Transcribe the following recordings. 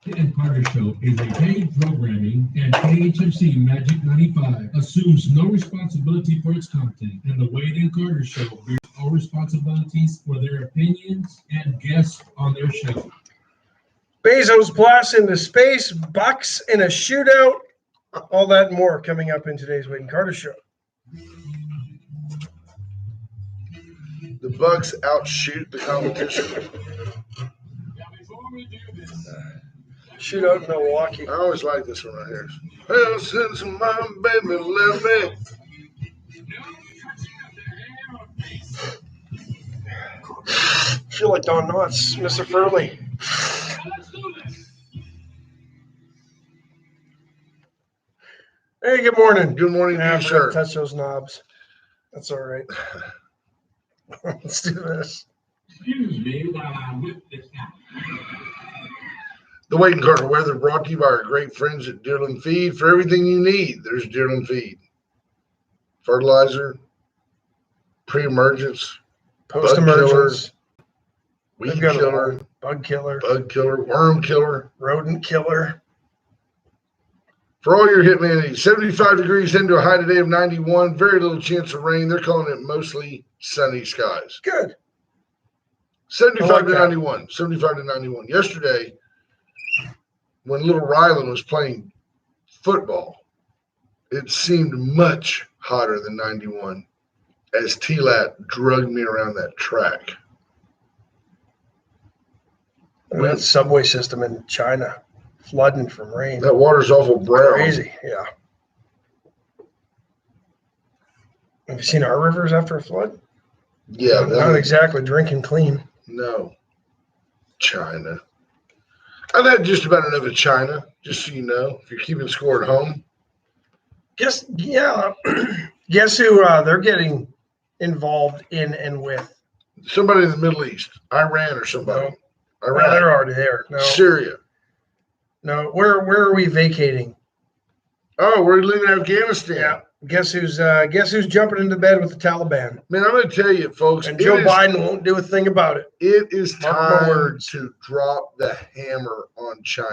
and Carter Show is a paid programming, and KHFC Magic 95 assumes no responsibility for its content, and the Wade and Carter Show bears all responsibilities for their opinions and guests on their show. Bezos Plus into space, Bucks in a shootout, all that and more coming up in today's Wade and Carter Show. The Bucks outshoot the competition. Shootout in Milwaukee. I always like this one right here. Well, since my baby left me. I feel like Don Knotts, Mr. Furley. Hey, good morning. Good morning to Yeah, you, I forgot sir. to touch those knobs. That's all right. Let's do this. Excuse me while I whip this out. The Wade and Carter weather brought to you by our great friends at Deerland Feed. For everything you need, there's Deerland Feed. Fertilizer, pre-emergence, Post-emergence. weed They've got it killer, all. Bug killer. bug killer, worm killer. Rodent killer. For all your hitman needs, 75 degrees into a high today of 91. Very little chance of rain. They're calling it mostly sunny skies. Good. 75 I like to that. 91. 75 to 91. Yesterday, when little Rylan was playing football, it seemed much hotter than 91 as T-Lat drugged me around that track. That subway system in China flooding from rain. That water's awful brown. Crazy, yeah. Have you seen our rivers after a flood? Yeah, Not exactly drinking clean. no. China. I've had just about enough of China, just so you know, if you're keeping score at home. Guess who they're getting involved in and with? Somebody in the Middle East, Iran or somebody. Well, Iraq, they're already there. No, Syria. no. Where are we vacating? Oh, we're leaving Afghanistan. Yeah. Guess who's jumping into bed with the Taliban? Man, I'm going to tell you, folks, And Joe Biden won't do a thing about it. it is Mark my time words. to drop the hammer on China.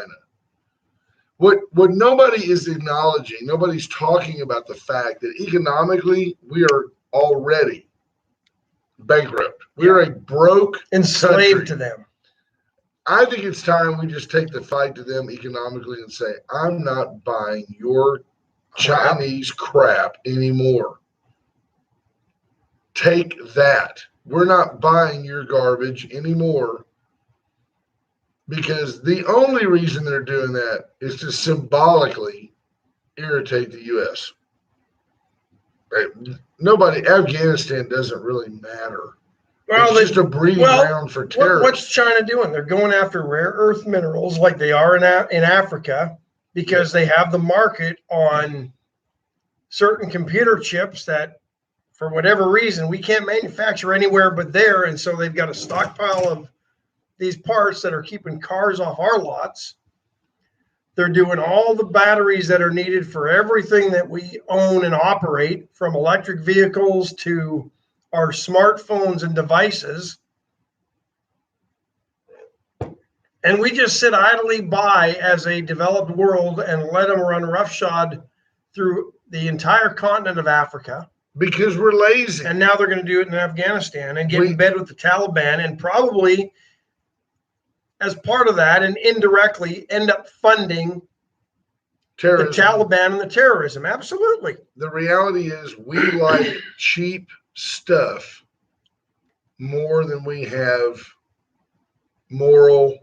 What nobody is acknowledging, nobody's talking about the fact that economically we are already bankrupt. We are a broke Enslaved country. to them. I think it's time we just take the fight to them economically and say, I'm not buying your Crap. Chinese crap anymore. Take that. We're not buying your garbage anymore because the only reason they're doing that is to symbolically irritate the U.S. Right? Afghanistan doesn't really matter. Well, It's just a breeding ground for terrorists. what's China doing? They're going after rare earth minerals like they are in Africa because they have the market on certain computer chips that, for whatever reason, we can't manufacture anywhere but there. And so they've got a stockpile of these parts that are keeping cars off our lots. They're doing all the batteries that are needed for everything that we own and operate, from electric vehicles to our smartphones and devices. And we just sit idly by as a developed world and let them run roughshod through the entire continent of Africa. Because we're lazy. And now they're going to do it in Afghanistan and get in bed with the Taliban, and probably as part of that and indirectly end up funding Terrorism. the Taliban and the terrorism. Absolutely. The reality is we like cheap stuff more than we have moral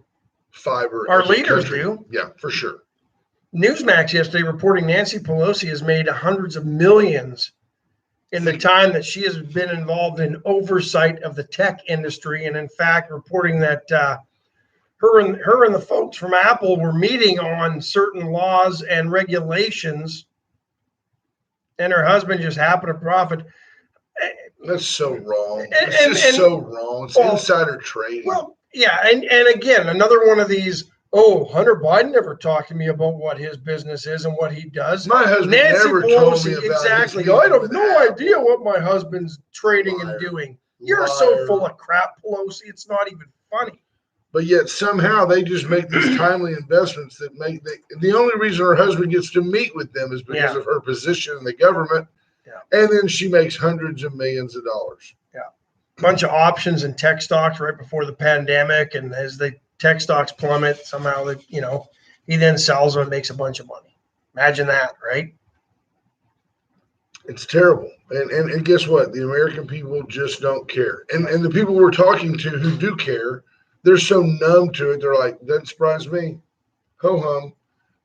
fiber. Our as a leaders country. do. Yeah, for sure. Newsmax yesterday reporting Nancy Pelosi has made hundreds of millions in the time that she has been involved in oversight of the tech industry. And in fact, reporting that her and the folks from Apple were meeting on certain laws and regulations, and her husband just happened to profit. That's so wrong. And- It's just and- so wrong. It's well, insider trading. Well, yeah, and again, another one of these, Hunter Biden never talked to me about what his business is and what he does. My husband Nancy never told me Pelosi, about exactly. his I meeting have with no Apple. idea what my husband's trading Liar. and doing. You're so Liar. full of crap, Pelosi. It's not even funny. But yet somehow they just make these timely investments that the only reason her husband gets to meet with them is because of her position in the government. Yeah. And then she makes hundreds of millions of dollars. Bunch of options in tech stocks right before the pandemic. And as the tech stocks plummet, somehow he then sells them and makes a bunch of money. Imagine that, right? It's terrible. And guess what? The American people just don't care. And the people we're talking to who do care, they're so numb to it. They're like, doesn't surprise me. Ho hum,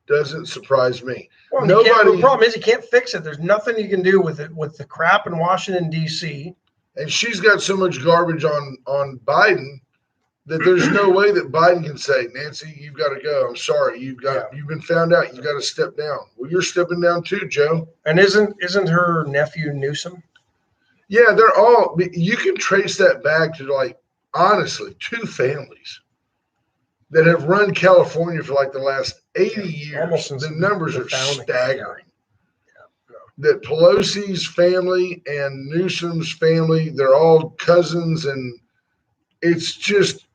doesn't surprise me. Well, the problem is you can't fix it. There's nothing you can do with it, with the crap in Washington, D.C. And she's got so much garbage on Biden that there's no way that Biden can say, Nancy, you've got to go. I'm sorry. You've been found out. You've got to step down. Well, you're stepping down too, Joe. And isn't her nephew Newsom? Yeah, they're all, you can trace that back to, like, honestly, two families that have run California for like the last 80 years. The numbers are staggering. That Pelosi's family and Newsom's family, they're all cousins, and it's just,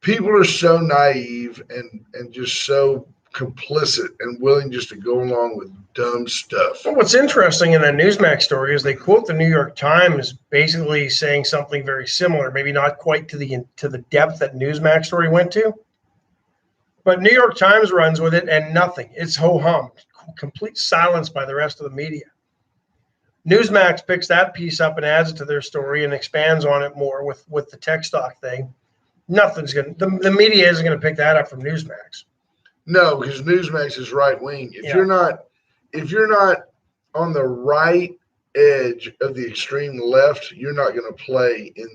people are so naive and just so complicit and willing just to go along with dumb stuff. Well, what's interesting in that Newsmax story is they quote the New York Times basically saying something very similar, maybe not quite to the depth that Newsmax story went to, but New York Times runs with it and nothing. It's ho-hum, complete silence by the rest of the media. Newsmax picks that piece up and adds it to their story and expands on it more with the tech stock thing. Nothing's the media isn't going to pick that up from Newsmax. No, because Newsmax is right wing. If you're not on the right edge of the extreme left, you're not going to play in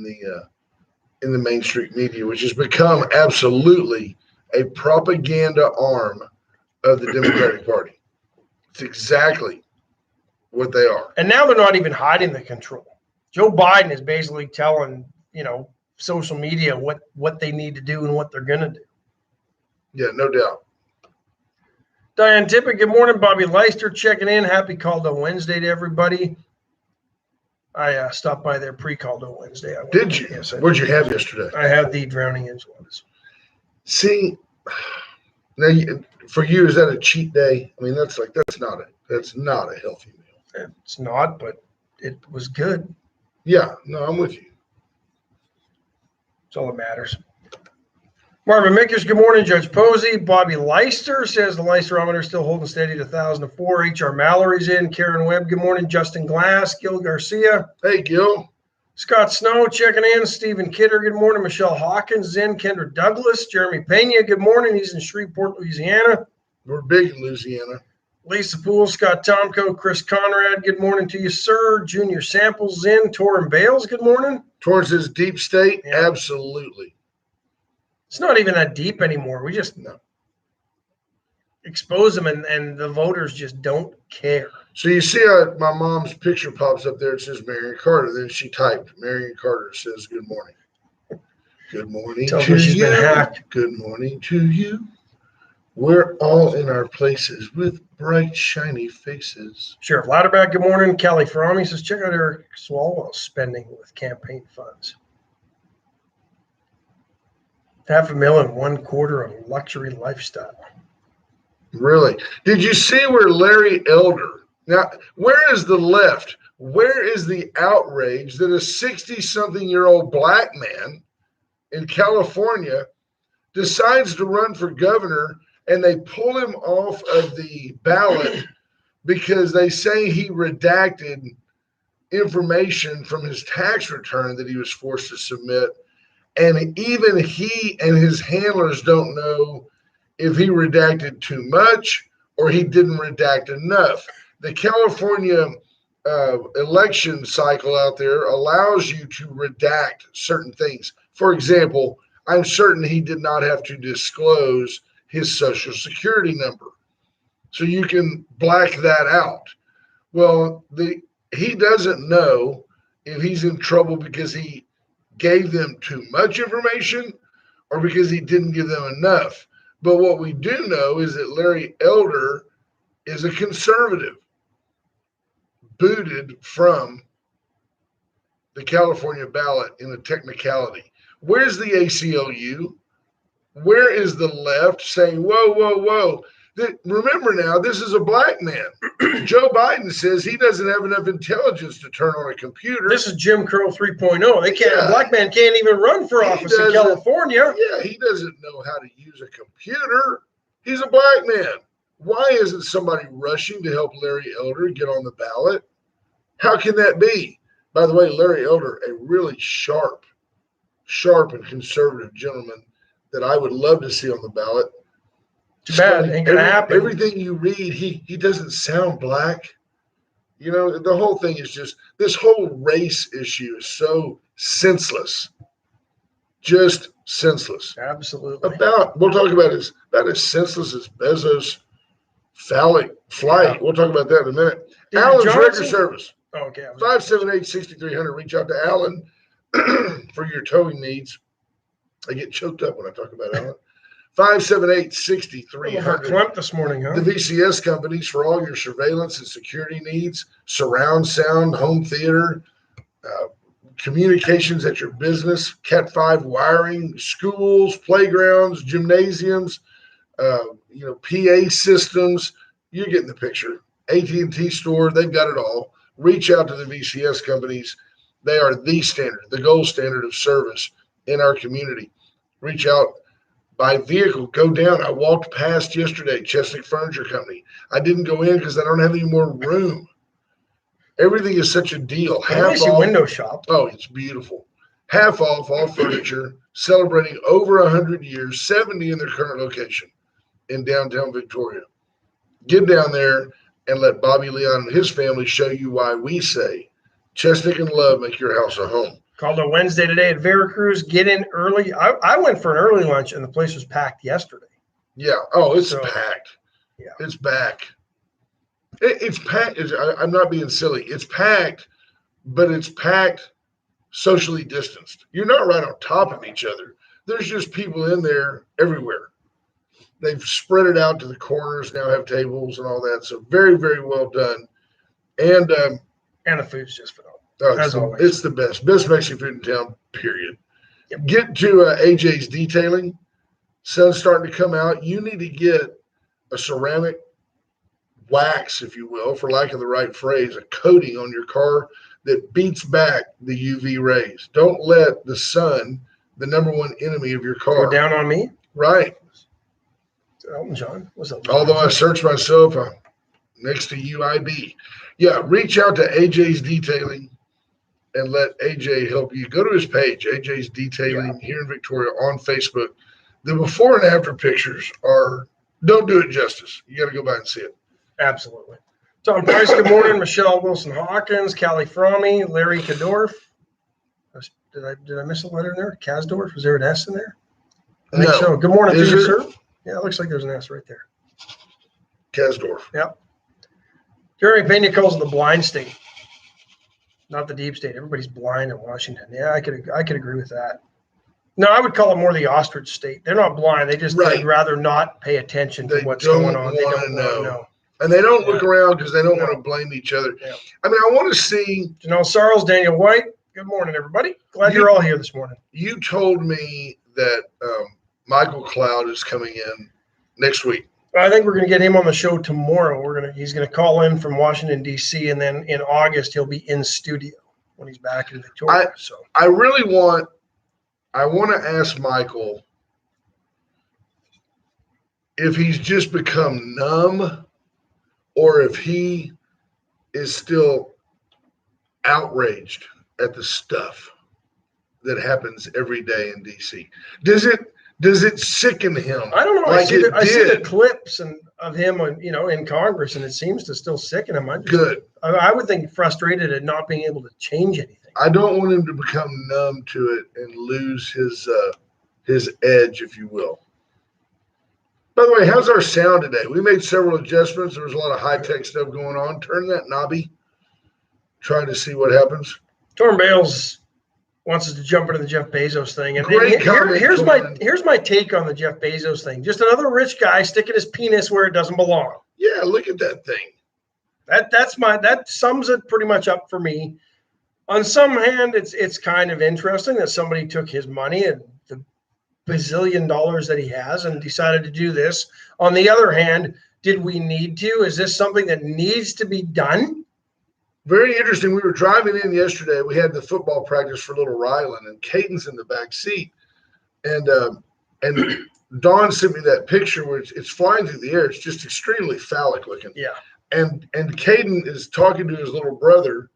the mainstream media, which has become absolutely a propaganda arm of the Democratic Party. It's exactly what they are. And now they're not even hiding the control. Joe Biden is basically telling, social media what they need to do and what they're going to do. Yeah, no doubt. Diane Tippett, good morning. Bobby Leister checking in. Happy Caldo Wednesday to everybody. I stopped by there pre-Caldo Wednesday. Did you? Yes, What'd you have yesterday? I had the drowning enchiladas. See, now for you, is that a cheat day? I mean, that's not a healthy meal. It's not, but it was good. Yeah, no, I'm with you. That's all that matters. Marvin Mickers, good morning. Judge Posey. Bobby Leister says the Leisterometer still holding steady at 1,004. H.R. Mallory's in. Karen Webb, good morning. Justin Glass. Gil Garcia. Hey, Gil. Scott Snow checking in. Stephen Kidder, good morning. Michelle Hawkins is in. Kendra Douglas. Jeremy Pena, good morning. He's in Shreveport, Louisiana. We're big in Louisiana. Lisa Poole, Scott Tomko, Chris Conrad, good morning to you, sir. Junior Samples in. Torrin Bales, good morning. Towards his deep state? Yeah. Absolutely. It's not even that deep anymore. We just expose them, and the voters just don't care. So you see my mom's picture pops up there. It says Marion Carter. Then she typed, Marion Carter says, good morning. Good morning Tell to me she's you. been hacked. Good morning to you. We're all in our places with bright, shiny faces. Sheriff Louderback, good morning. Kelly Frommey says, check out Eric Swalwell spending with campaign funds. $500,000 1 quarter on luxury lifestyle. Really? Did you see where Larry Elder? Now, where is the left? Where is the outrage that a 60-something-year-old black man in California decides to run for governor, and they pull him off of the ballot because they say he redacted information from his tax return that he was forced to submit? And even he and his handlers don't know if he redacted too much or he didn't redact enough. The California election cycle out there allows you to redact certain things. For example, I'm certain he did not have to disclose his social security number. So you can black that out. Well, he doesn't know if he's in trouble because he gave them too much information or because he didn't give them enough. But what we do know is that Larry Elder is a conservative, booted from the California ballot in a technicality. Where's the ACLU? Where is the left saying, whoa, whoa, whoa? Remember now, this is a black man. Joe Biden says he doesn't have enough intelligence to turn on a computer. This is Jim Crow 3.0. They can't. Yeah. A black man can't even run for office in California. Yeah, he doesn't know how to use a computer. He's a black man. Why isn't somebody rushing to help Larry Elder get on the ballot? How can that be? By the way, Larry Elder, a really sharp and conservative gentleman that I would love to see on the ballot. Too bad. Ain't gonna happen. Everything you read, he doesn't sound black. You know, the whole thing is just, this whole race issue is so senseless. Just senseless. Absolutely. We'll talk about it, about as senseless as Bezos' phallic flight. Yeah. We'll talk about that in a minute. David Alan's Johnson? Record Service. Oh, okay. 578-6300. Reach out to Alan for your towing needs. I get choked up when I talk about Alan. 578-6300. Clump this morning, huh? The VCS companies for all your surveillance and security needs, surround sound, home theater, communications at your business, Cat 5 wiring, schools, playgrounds, gymnasiums, PA systems. You're getting the picture. AT&T store, they've got it all. Reach out to the VCS companies. They are the standard, the gold standard of service in our community. Reach out. By vehicle, go down. I walked past yesterday, Chesnick Furniture Company. I didn't go in because I don't have any more room. Everything is such a deal. Half off. Window shop. Oh, it's beautiful. Half off all furniture, celebrating over 100 years, 70 in their current location in downtown Victoria. Get down there and let Bobby Leon and his family show you why we say Chesnick and Love make your house a home. Called a Wednesday today at Veracruz. Get in early. I went for an early lunch, and the place was packed yesterday. Yeah. Oh, it's packed. Yeah. It's back. It's packed. I'm not being silly. It's packed, but it's packed socially distanced. You're not right on top of each other. There's just people in there everywhere. They've spread it out to the corners, now have tables and all that. So very, very well done. And the food's just phenomenal. It's the best Mexican food in town, period. Yep. Get to AJ's Detailing. Sun's starting to come out. You need to get a ceramic wax, if you will, for lack of the right phrase, a coating on your car that beats back the UV rays. Don't let the sun, the number one enemy of your car, go down on me. Right. Elton John. What's up? Although I searched myself next to UIB. Yeah, reach out to AJ's Detailing and let AJ help you. Go to his page, AJ's Detailing here in Victoria on Facebook. The before and after pictures don't do it justice. You got to go by and see it. Absolutely. Tom Price, good morning. Michelle Wilson-Hawkins, Callie Fromme, Larry Kadorf. Did I miss a letter in there? Kasdorf? Was there an S in there? I think so. Good morning to you, sir. Yeah, it looks like there's an S right there. Kasdorf. Yep. Jeremy Pena calls it the blind state, not the deep state. Everybody's blind in Washington. Yeah, I could agree with that. No, I would call it more the ostrich state. They're not blind. They just they'd rather not pay attention to what's going on. They don't want to know. And they don't look around because they don't want to blame each other. Yeah. I mean, I want to see. Janelle Sarles, Daniel White. Good morning, everybody. Glad you're all here this morning. You told me that Michael Cloud is coming in next week. I think we're going to get him on the show tomorrow. He's going to call in from Washington, D.C., and then in August he'll be in studio when he's back in Victoria. I really want to ask Michael if he's just become numb or if he is still outraged at the stuff that happens every day in D.C. Does it sicken him? I don't know. Like I see the clips of him in Congress, and it seems to still sicken him. Good. I would think frustrated at not being able to change anything. I don't want him to become numb to it and lose his edge, if you will. By the way, how's our sound today? We made several adjustments. There was a lot of high-tech stuff going on. Turn that knobby. Trying to see what happens. Torm Bales wants us to jump into the Jeff Bezos thing. And here's my take on the Jeff Bezos thing. Just another rich guy sticking his penis where it doesn't belong. Yeah, look at that thing. That sums it pretty much up for me. On some hand, it's kind of interesting that somebody took his money and bazillion dollars that he has and decided to do this. On the other hand, did we need to? Is this something that needs to be done? Very interesting. We were driving in yesterday. We had the football practice for little Rylan, and Caden's in the back seat. And Dawn sent me that picture where it's flying through the air. It's just extremely phallic looking. Yeah. And Caden is talking to his little brother,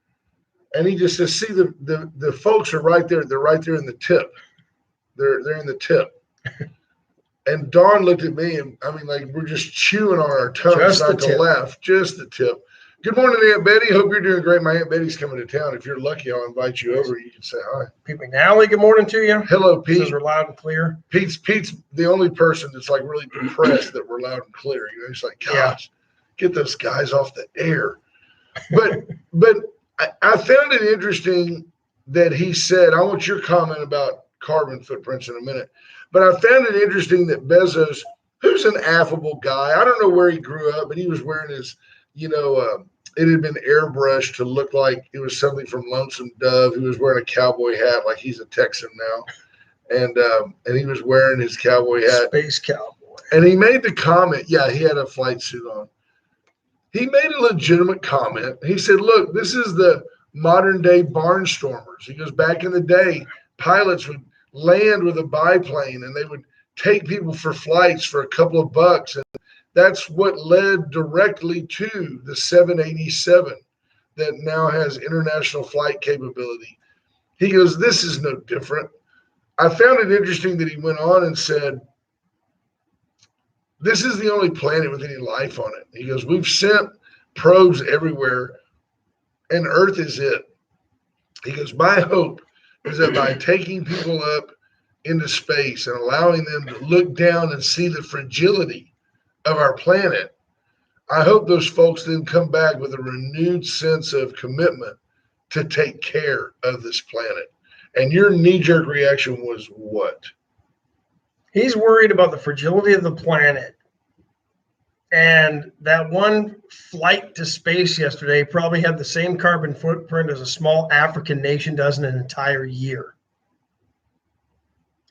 and he just says, "See, the folks are right there. They're right there in the tip. They're in the tip." And Dawn looked at me, and I mean, like we're just chewing on our tongues, Just the not to tip. laugh, just the tip. Good morning, Aunt Betty. Hope you're doing great. My Aunt Betty's coming to town. If you're lucky, I'll invite you over. You can say hi. Pete McNally, good morning to you. Hello, Says Pete. we're loud and clear. Pete's the only person that's like really depressed that we're loud and clear. You know, he's like, gosh, get those guys off the air. But I found it interesting that he said, I want your comment about carbon footprints in a minute, but I found it interesting that Bezos, who's an affable guy, I don't know where he grew up, but he was wearing his, it had been airbrushed to look like it was something from Lonesome Dove. He was wearing a cowboy hat like he's a Texan now. And he was wearing his cowboy hat. Space cowboy. And he made the comment, yeah, he had a flight suit on. He made a legitimate comment. He said, look, this is the modern day barnstormers. He goes, back in the day, pilots would land with a biplane and they would take people for flights for a couple of bucks. And that's what led directly to the 787 that now has international flight capability. He goes, this is no different. I found it interesting that he went on and said, this is the only planet with any life on it. He goes, we've sent probes everywhere and Earth is it. He goes, my hope is that by taking people up into space and allowing them to look down and see the fragility of our planet, I hope those folks then come back with a renewed sense of commitment to take care of this planet. And your knee-jerk reaction was what? He's worried about the fragility of the planet. And that one flight to space yesterday probably had the same carbon footprint as a small African nation does in an entire year.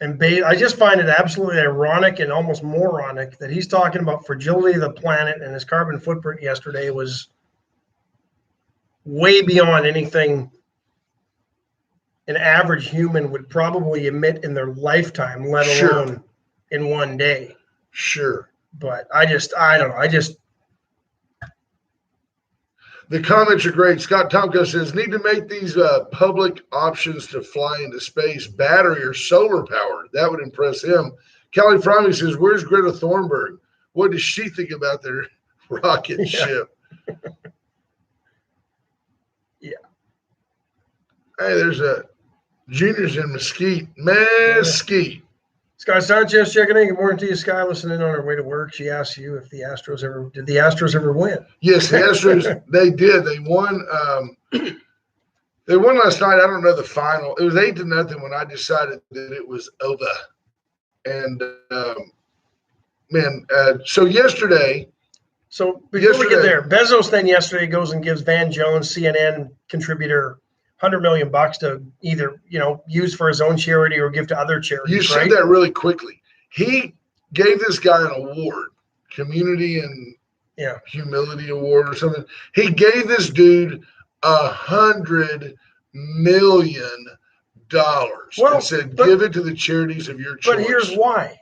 And I just find it absolutely ironic and almost moronic that he's talking about fragility of the planet, and his carbon footprint yesterday was way beyond anything an average human would probably emit in their lifetime, let alone in one day. Sure. But I don't know. The comments are great. Scott Tomko says, need to make these public options to fly into space, battery or solar powered. That would impress him. Kelly Frommey says, where's Greta Thunberg? What does she think about their rocket ship? Yeah. Hey, there's a Junior's in Mesquite. Mesquite. Scott Sanchez checking in. Good morning to you, Sky. Listening in on her way to work. She asked you if did the Astros ever win? Yes, the Astros, they did. They won. They won last night. I don't know the final. It was 8-0 when I decided that it was over. And so yesterday. So before we get there, Bezos then yesterday goes and gives Van Jones, CNN contributor, $100 million to either, use for his own charity or give to other charities. You said that really quickly. He gave this guy an award, community and humility award or something. He gave this dude $100 million and said, give it to the charities of your choice. But here's why.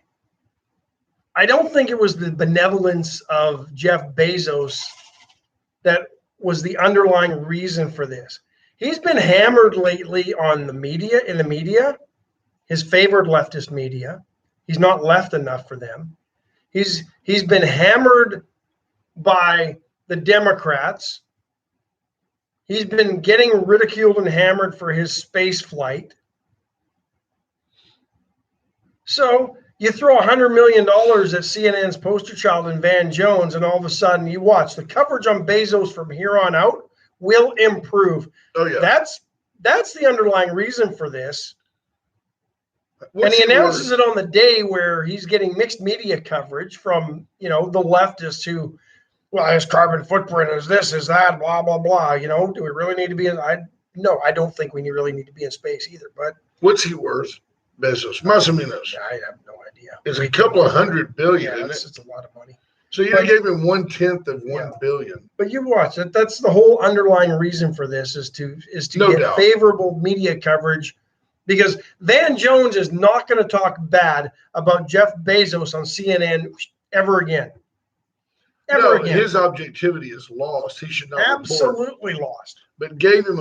I don't think it was the benevolence of Jeff Bezos that was the underlying reason for this. He's been hammered lately in the media, his favored leftist media. He's not left enough for them. He's been hammered by the Democrats. He's been getting ridiculed and hammered for his space flight. So you throw $100 million at CNN's poster child in Van Jones, and all of a sudden you watch the coverage on Bezos from here on out will improve. Oh yeah, that's the underlying reason for this. And he announces it on the day where he's getting mixed media coverage from the leftists who, well, his carbon footprint is this, is that, blah blah blah. Do we really need to be in? No, I don't think we really need to be in space either. But what's he worth? Bezos, más o menos. I have no idea. It's a couple of $100 billion, Yeah, isn't it? it's a lot of money. So you gave him 1/10 of $1 billion. But you watch it. That's the whole underlying reason for this is to No get doubt. favorable media coverage, because Van Jones is not going to talk bad about Jeff Bezos on CNN ever again. Ever No, again. his objectivity is lost. He should not report. Absolutely lost. But gave him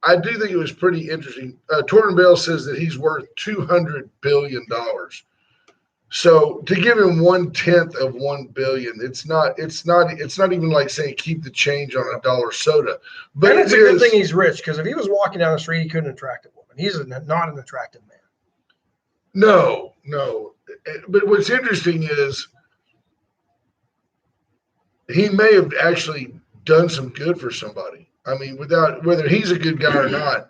I do think it was pretty interesting. Torben Bell says that he's worth $200 billion. So to give him 1/10 of $1 billion, it's not even like saying keep the change on a dollar soda. But And it's a good thing he's rich, because if he was walking down the street, he couldn't attract a woman. He's not an attractive man. No. But what's interesting is he may have actually done some good for somebody. I mean, without whether he's a good guy or not.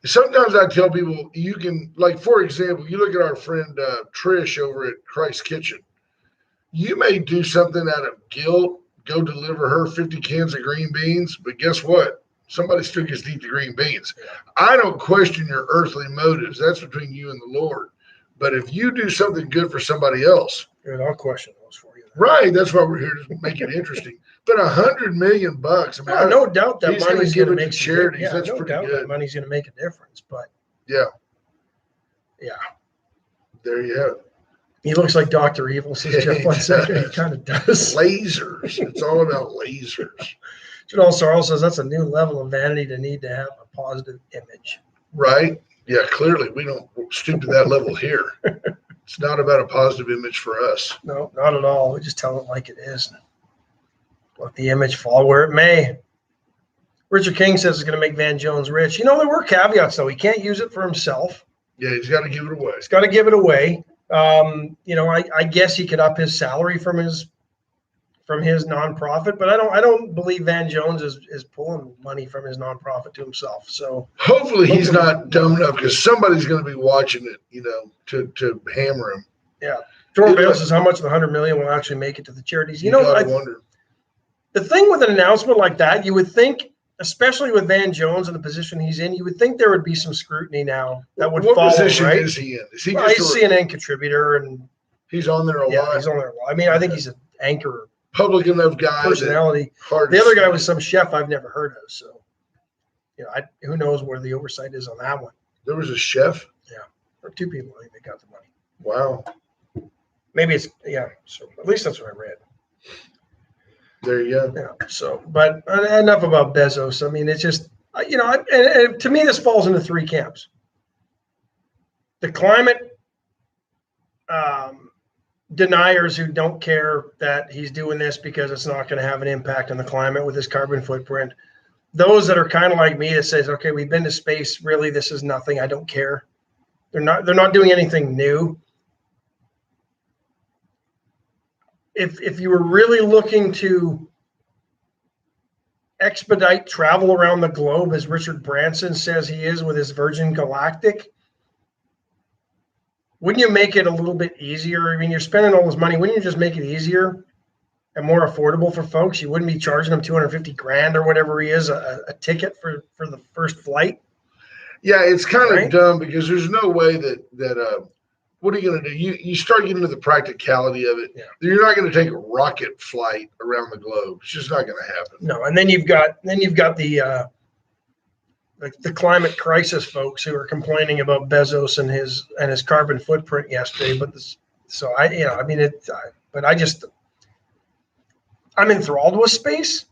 Sometimes I tell people you can, like, for example, you look at our friend Trish over at Christ Kitchen. You may do something out of guilt, go deliver her 50 cans of green beans, but guess what? Somebody still gets to eat the green beans. I don't question your earthly motives. That's between you and the Lord. But if you do something good for somebody else, Good, I'll question those for you. right? That's why we're here to make it interesting. But $100 million, I mean, No doubt that he's gonna money's give going it to to make charities. Yeah, That's no pretty doubt good. that money's going to make a difference. But yeah, yeah, there you have it. he looks like Dr. Evil, says Yeah, Jeff he Fonseca. He does. kind of does. Lasers. It's all about lasers, Janelle Sorrell says that's a new level of vanity to need to have a positive image. right? Yeah, clearly we don't stoop to that level here. It's not about a positive image for us. No, not at all. We just tell it like it is. Let the image fall where it may. Richard King says it's going to make Van Jones rich. There were caveats, though. He can't use it for himself. Yeah, he's got to give it away. He's got to give it away. I guess he could up his salary from his nonprofit, but I don't believe Van Jones is pulling money from his nonprofit to himself. So Hopefully he's not dumb enough, because somebody's going to be watching it, to hammer him. yeah, Jordan Bale says how much of the $100 million will actually make it to the charities. You gotta wonder. The thing with an announcement like that, you would think, especially with Van Jones and the position he's in, you would think there would be some scrutiny now that would What follow, position right? is he in? Is he Well, just he's a CNN contributor, and he's on there a yeah, lot? he's on there a lot. I mean, I think he's an anchor Public enough guy. personality. Hard The to other guy say. was some chef I've never heard of, so who knows where the oversight is on that one. There was a chef. Or two people, I think they got the money. Wow. Maybe it's so at least that's what I read. There you go. Yeah. So, but enough about Bezos. I mean, it's just and to me, this falls into three camps: the climate deniers who don't care that he's doing this because it's not going to have an impact on the climate with his carbon footprint. Those that are kind of like me that says, okay, we've been to space. Really, this is nothing. I don't care. They're not doing anything new. If you were really looking to expedite travel around the globe, as Richard Branson says he is with his Virgin Galactic, wouldn't you make it a little bit easier? I mean, you're spending all this money. Wouldn't you just make it easier and more affordable for folks? You wouldn't be charging them $250,000 or whatever he is a ticket for the first flight. Yeah, it's kind Right? of dumb, because there's no way that what are you going to do? You start getting into the practicality of it. Yeah. You're not going to take a rocket flight around the globe. It's just not going to happen. No, and then you've got the climate crisis folks who are complaining about Bezos and his carbon footprint yesterday. But I'm enthralled with space.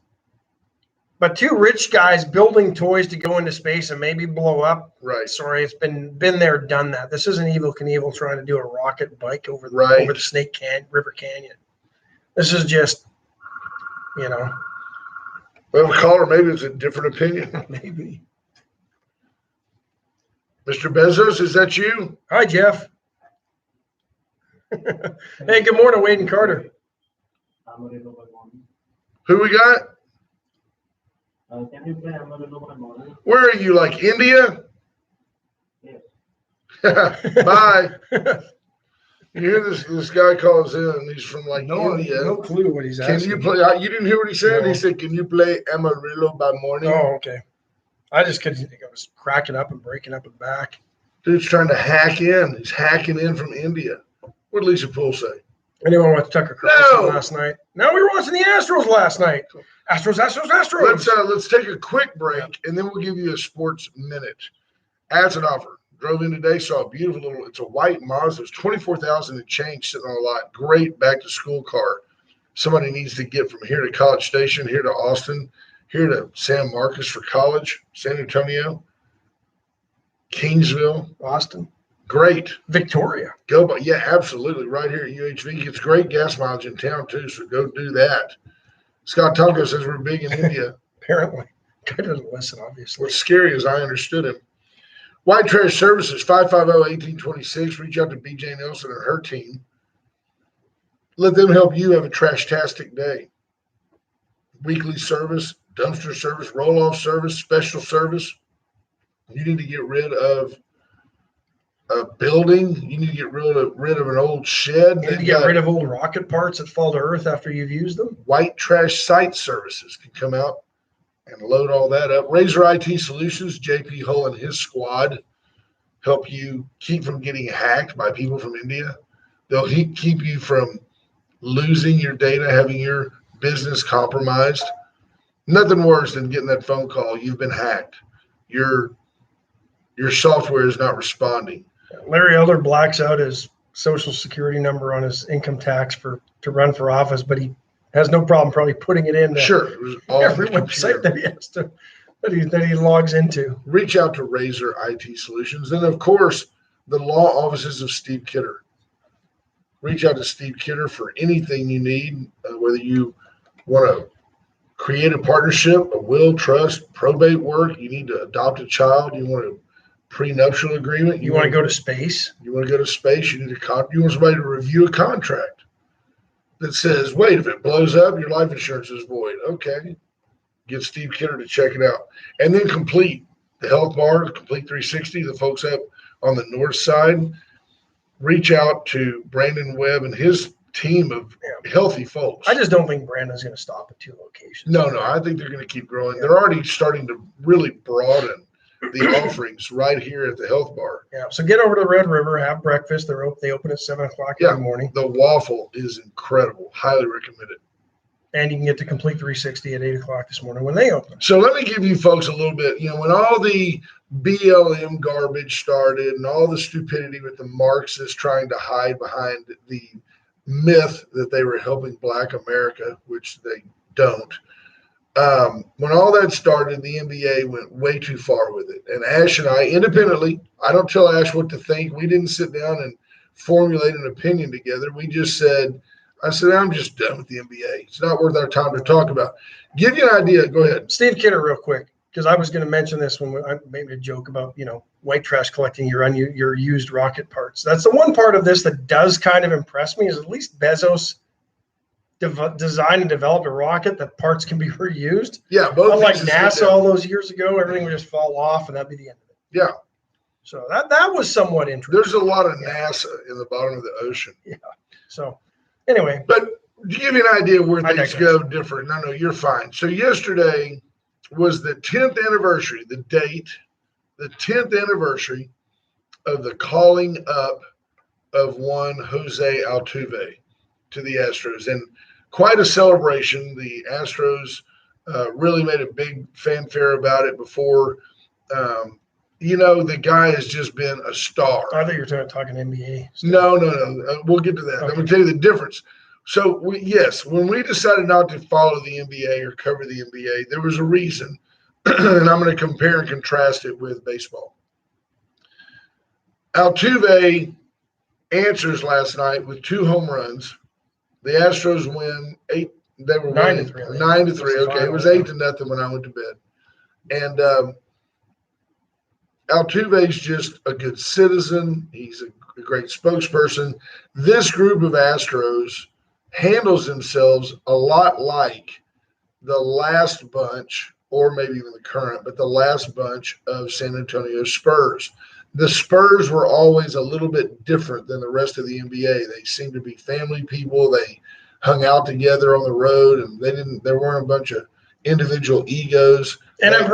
But two rich guys building toys to go into space and maybe blow up. Right. Sorry, it's been there, done that. This isn't Evel Knievel trying to do a rocket bike over Right. the Snake River Canyon. This is just, Well, caller, maybe it's a different opinion. maybe. Mr. Bezos, is that you? Hi, Jeff. Hey, good morning, Wade and Carter. Who we got? Can you play Amarillo by Morning? Where are you, like India? Yes. Bye. You hear this guy calls in. He's from like India. No clue what he's Can asking. you play? You didn't hear what he said? No. He said, "Can you play Amarillo by Morning?" Oh, okay. I was cracking up and breaking up and back. Dude's trying to hack in. He's hacking in from India. What did Lisa Poole say? Anyone watch Tucker Carlson No. last night? No, we were watching the Astros last night. Astros. Let's take a quick break, and then we'll give you a sports minute. As an offer, drove in today, saw a beautiful little. It's a white Mazda. It's 24,000 and change sitting on a lot. Great back to school car. Somebody needs to get from here to College Station, here to Austin, here to San Marcos for college, San Antonio, Kingsville. Austin. Great. Victoria. Go, but yeah, absolutely. Right here at UHV. Gets great gas mileage in town, too, so go do that. Scott Tonko says we're big in India. Apparently. Guy doesn't listen, obviously. What's scary as I understood him. White Trash Services, 550-1826. Reach out to BJ Nelson and her team. Let them help you have a trash-tastic day. Weekly service, dumpster service, roll-off service, special service. You need to get rid of a building. You need to get rid of an old shed. You need to get rid of old rocket parts that fall to earth after you've used them. White Trash Site Services can come out and load all that up. Razor IT Solutions, JP Hull and his squad help you keep from getting hacked by people from India. They'll keep you from losing your data, having your business compromised. Nothing worse than getting that phone call. You've been hacked. Your software is not responding. Larry Elder blacks out his social security number on his income tax to run for office, but he has no problem probably putting it in Sure. It was all every on the website computer. that he logs into. Reach out to Razor IT Solutions. And, of course, the law offices of Steve Kidder. Reach out to Steve Kidder for anything you need, whether you want to create a partnership, a will, trust, probate work, you need to adopt a child, you want a prenuptial agreement. You want to go to space? You want to go to space, you need you want somebody to review a contract that says, wait, if it blows up, your life insurance is void. Okay. Get Steve Kidder to check it out. And then Complete, the health bar, Complete 360, the folks up on the north side. Reach out to Brandon Webb and his team of healthy folks. I just don't think Brandon's going to stop at 2 locations. No, I think they're going to keep growing. They're already starting to really broaden the offerings right here at the health bar. Yeah. So get over to Red River, have breakfast. They open at 7 o'clock in the morning. The waffle is incredible. Highly recommend it. And you can get to Complete 360 at 8 o'clock this morning when they open. So let me give you folks a little bit, when all the BLM garbage started and all the stupidity with the Marxists trying to hide behind the myth that they were helping Black America, which they don't. When all that started, the NBA went way too far with it. And Ash and I, independently, I don't tell Ash what to think. We didn't sit down and formulate an opinion together. We just said, I'm just done with the NBA. It's not worth our time to talk about. Give you an idea. Go ahead. Steve Kidder, real quick, because I was going to mention this when I made a joke about, white trash collecting your used rocket parts. That's the one part of this that does kind of impress me is at least Bezos designed and developed a rocket that parts can be reused. Yeah, both. Unlike NASA all those years ago, everything would just fall off and that'd be the end of it. Yeah. So that was somewhat interesting. There's a lot of NASA in the bottom of the ocean. Yeah. So anyway. But to give you an idea where things go different, no, you're fine. So yesterday was the 10th anniversary, the 10th anniversary of the calling up of one Jose Altuve to the Astros. And quite a celebration. The Astros really made a big fanfare about it before. The guy has just been a star. I thought you were talking NBA. No. We'll get to that. Okay. Let me tell you the difference. So, when we decided not to follow the NBA or cover the NBA, there was a reason. And I'm going to compare and contrast it with baseball. Altuve answers last night with 2 home runs. The Astros win 8. They were 9-3. 9-3. Okay, it was 8-0 when I went to bed. And Altuve's just a good citizen. He's a great spokesperson. This group of Astros handles themselves a lot like the last bunch, or maybe even the current, but the last bunch of San Antonio Spurs. The Spurs were always a little bit different than the rest of the NBA. They seemed to be family people. They hung out together on the road, and there weren't a bunch of individual egos. And I've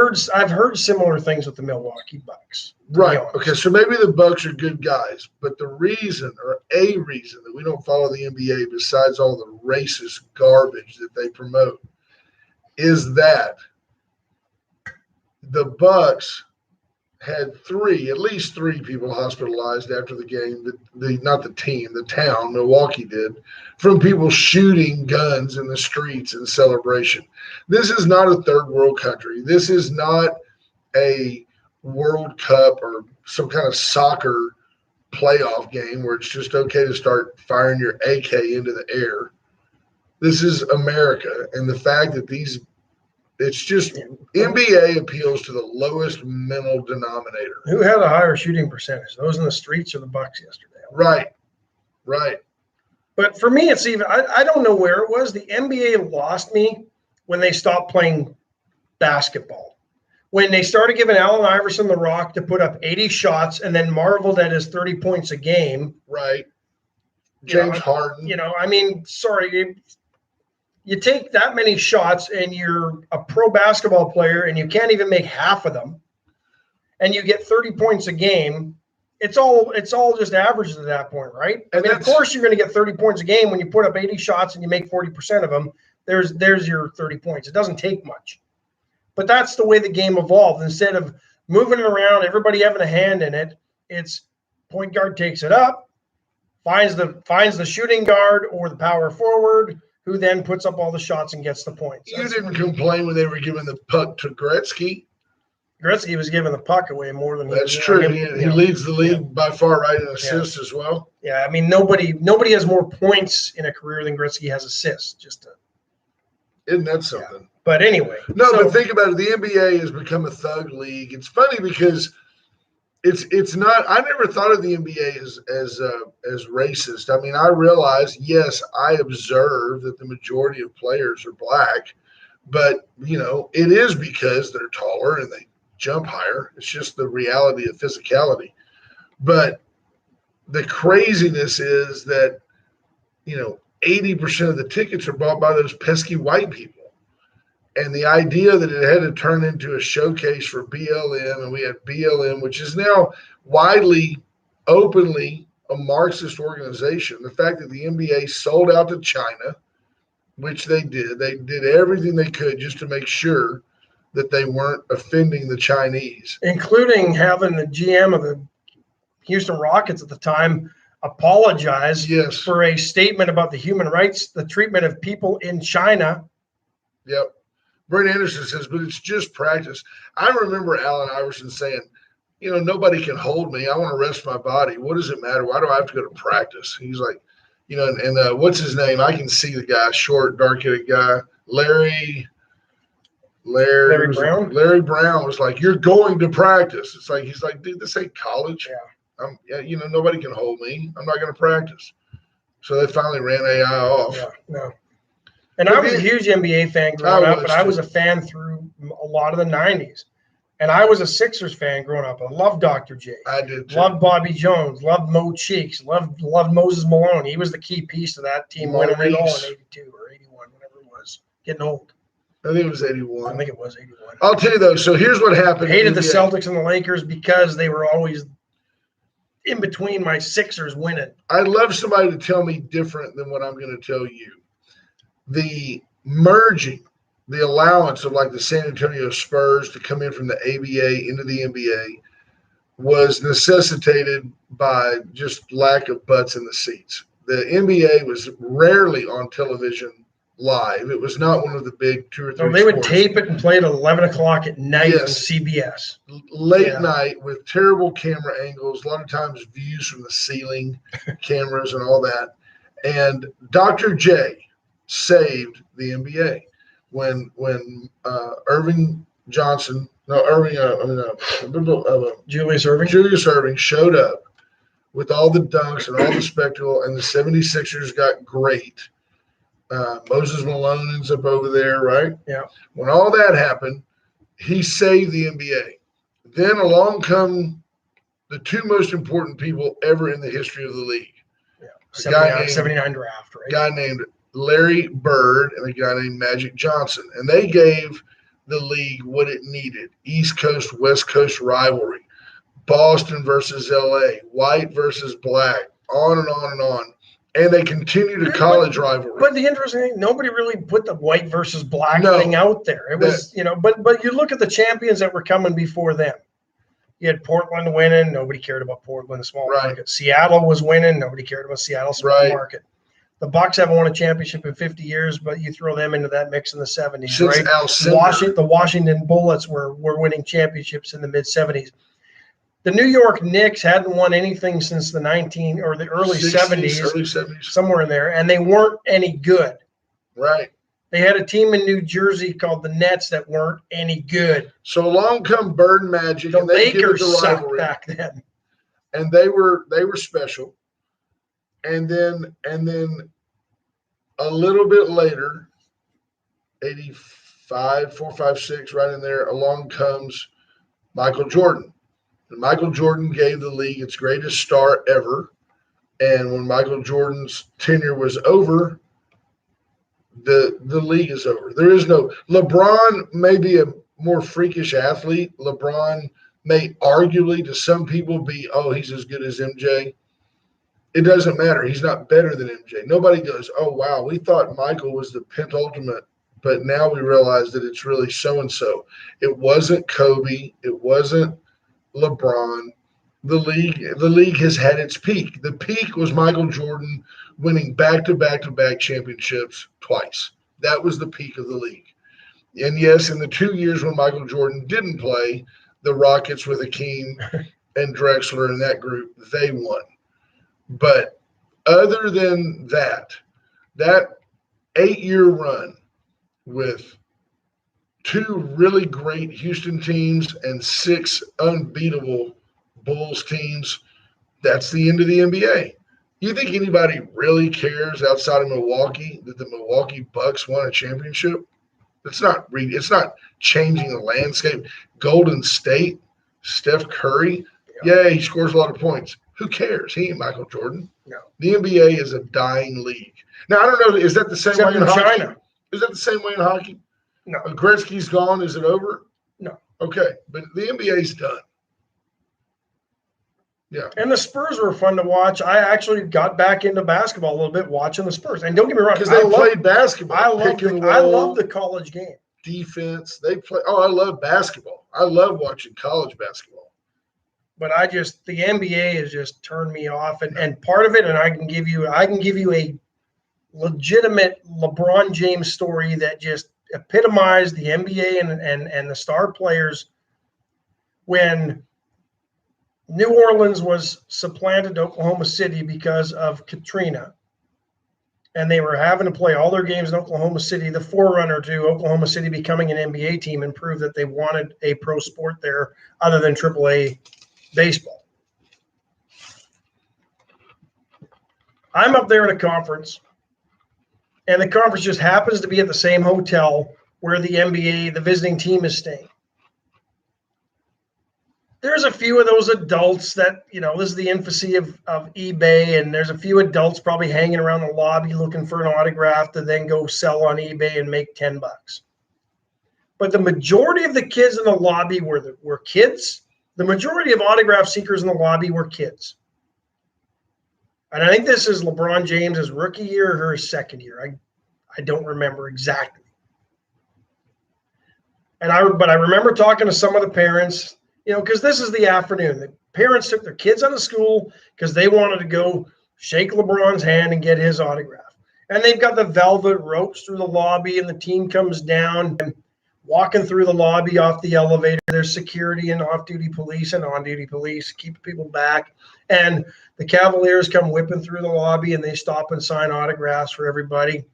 heard similar things with the Milwaukee Bucks. to be Right. honest. Okay. So maybe the Bucks are good guys, but the reason or a reason that we don't follow the NBA, besides all the racist garbage that they promote, is that the Bucks had at least three people hospitalized after the game. Not the team, the town, Milwaukee did, from people shooting guns in the streets in celebration. This is not a third world country. This is not a World Cup or some kind of soccer playoff game where it's just okay to start firing your AK into the air. This is America, and the fact that it's just NBA appeals to the lowest mental denominator. Who had a higher shooting percentage? Those in the streets or the Bucks yesterday? Right. But for me, it's even, I don't know where it was. The NBA lost me when they stopped playing basketball. When they started giving Allen Iverson the rock to put up 80 shots and then marveled at his 30 points a game. Right. James Harden. I mean, sorry, you take that many shots and you're a pro basketball player and you can't even make half of them, and you get 30 points a game. It's all just averages at that point, right? I mean, of course you're going to get 30 points a game when you put up 80 shots and you make 40% of them. There's your 30 points. It doesn't take much. But that's the way the game evolved. Instead of moving it around, everybody having a hand in it, it's point guard takes it up, finds the shooting guard or the power forward, who then puts up all the shots and gets the points. You didn't complain when they were giving the puck to Gretzky. Gretzky was giving the puck away more than That's true. He leads the league by far, right, in assists as well. Yeah, I mean, nobody has more points in a career than Gretzky has assists. Isn't that something? Yeah. But anyway. But think about it. The NBA has become a thug league. It's funny because it's not. I never thought of the NBA as racist. I mean, I realize, yes, I observe that the majority of players are black, but it is because they're taller and they jump higher. It's just the reality of physicality. But the craziness is that 80% of the tickets are bought by those pesky white people. And the idea that it had to turn into a showcase for BLM, and we have BLM, which is now widely, openly a Marxist organization. The fact that the NBA sold out to China, which they did everything they could just to make sure that they weren't offending the Chinese. Including having the GM of the Houston Rockets at the time apologize for a statement about the human rights, the treatment of people in China. Yep. Brent Anderson says, but it's just practice. I remember Allen Iverson saying, nobody can hold me. I want to rest my body. What does it matter? Why do I have to go to practice? He's like, and what's his name? I can see the guy, short, dark-headed guy, Larry Brown. Larry Brown was like, you're going to practice. It's like, he's like, dude, this ain't college. Yeah. Nobody can hold me. I'm not going to practice. So they finally ran AI off. Yeah, no. And I was a huge NBA fan growing up, but I was a fan through a lot of the 90s. And I was a Sixers fan growing up. I loved Dr. J. I did too. Loved Bobby Jones. Loved Mo Cheeks. Loved Moses Malone. He was the key piece to that team winning it all in 82 or 81, whatever it was. Getting old. I think it was 81. I think it was 81. I'll tell you, though. So here's what happened. I hated the Celtics and the Lakers because they were always in between my Sixers winning. I'd love somebody to tell me different than what I'm going to tell you. The merging, the allowance of like the San Antonio Spurs to come in from the ABA into the NBA was necessitated by just lack of butts in the seats. The NBA was rarely on television live. It was not one of the big 2 or 3 they would sports. tape it and play it at 11 o'clock at night on CBS. Late night with terrible camera angles, a lot of times views from the ceiling, cameras and all that. And Dr. J saved the NBA when Julius Erving showed up with all the dunks and all the spectacle, and the 76ers got great. Moses Malone ends up over there, right? Yeah. When all that happened, he saved the NBA. Then along come the 2 most important people ever in the history of the league. Yeah. 79 draft, right? A guy named Larry Bird and a guy named Magic Johnson. And they gave the league what it needed. East Coast, West Coast rivalry, Boston versus LA, white versus black, on and on and on. And they continue to college rivalry. But the interesting thing, nobody really put the white versus black No. thing out there. It was, but you look at the champions that were coming before them. You had Portland winning. Nobody cared about Portland, the small Right. market. Seattle was winning. Nobody cared about Seattle, small Right. market. The Bucks haven't won a championship in 50 years, but you throw them into that mix in the 70s, Since right? Alcindor. The Washington Bullets were winning championships in the mid 70s. The New York Knicks hadn't won anything since the early 70s, Early 70s. somewhere in there, and they weren't any good. Right. They had a team in New Jersey called the Nets that weren't any good. So along come Bird Magic, The and they give it Lakers the sucked rivalry, back then. and they were special. And then a little bit later, 85, 4, 5, 6, right in there, along comes Michael Jordan. And Michael Jordan gave the league its greatest start ever. And when Michael Jordan's tenure was over, the league is over. There is no – LeBron may be a more freakish athlete. LeBron may arguably to some people be, oh, he's as good as MJ. It doesn't matter. He's not better than MJ. Nobody goes, oh, wow, we thought Michael was the pentultimate, but now we realize that it's really so-and-so. It wasn't Kobe. It wasn't LeBron. The league has had its peak. The peak was Michael Jordan winning back-to-back-to-back championships twice. That was the peak of the league. And yes, in the 2 years when Michael Jordan didn't play, the Rockets with Hakeem and Drexler and that group, they won. But other than that 8-year run with 2 really great Houston teams and 6 unbeatable Bulls teams, that's the end of the NBA. You think anybody really cares outside of Milwaukee that the Milwaukee Bucks won a championship? It's not changing the landscape. Golden State, Steph Curry, yeah, he scores a lot of points. Who cares? He ain't Michael Jordan. No. The NBA is a dying league. Now, I don't know, is that the same Except way in in hockey? China. Is that the same way in hockey? No. Gretzky's gone. Is it over? No. Okay, but the NBA's done. Yeah. And the Spurs were fun to watch. I actually got back into basketball a little bit watching the Spurs. And don't get me wrong, Because they played basketball. I love pick and I roll, love the college game. defense. They play. Oh, I love basketball. I love watching college basketball. But the NBA has just turned me off. And part of it, and I can give you a legitimate LeBron James story that just epitomized the NBA and the star players when New Orleans was supplanted to Oklahoma City because of Katrina. And they were having to play all their games in Oklahoma City, the forerunner to Oklahoma City becoming an NBA team, and prove that they wanted a pro sport there other than AAA baseball. I'm up there at a conference, and the conference just happens to be at the same hotel where the NBA, the visiting team, is staying. There's a few of those adults that, this is the infancy of eBay, and there's a few adults probably hanging around the lobby looking for an autograph to then go sell on eBay and make $10. But the majority of the kids in the lobby were kids. The majority of autograph seekers in the lobby were kids. And I think this is LeBron James's rookie year or his second year. I don't remember exactly. But I remember talking to some of the parents, because this is the afternoon. The parents took their kids out of school because they wanted to go shake LeBron's hand and get his autograph. And they've got the velvet ropes through the lobby, and the team comes down and walking through the lobby off the elevator. There's security and off-duty police and on-duty police, keep people back. And the Cavaliers come whipping through the lobby, and they stop and sign autographs for everybody.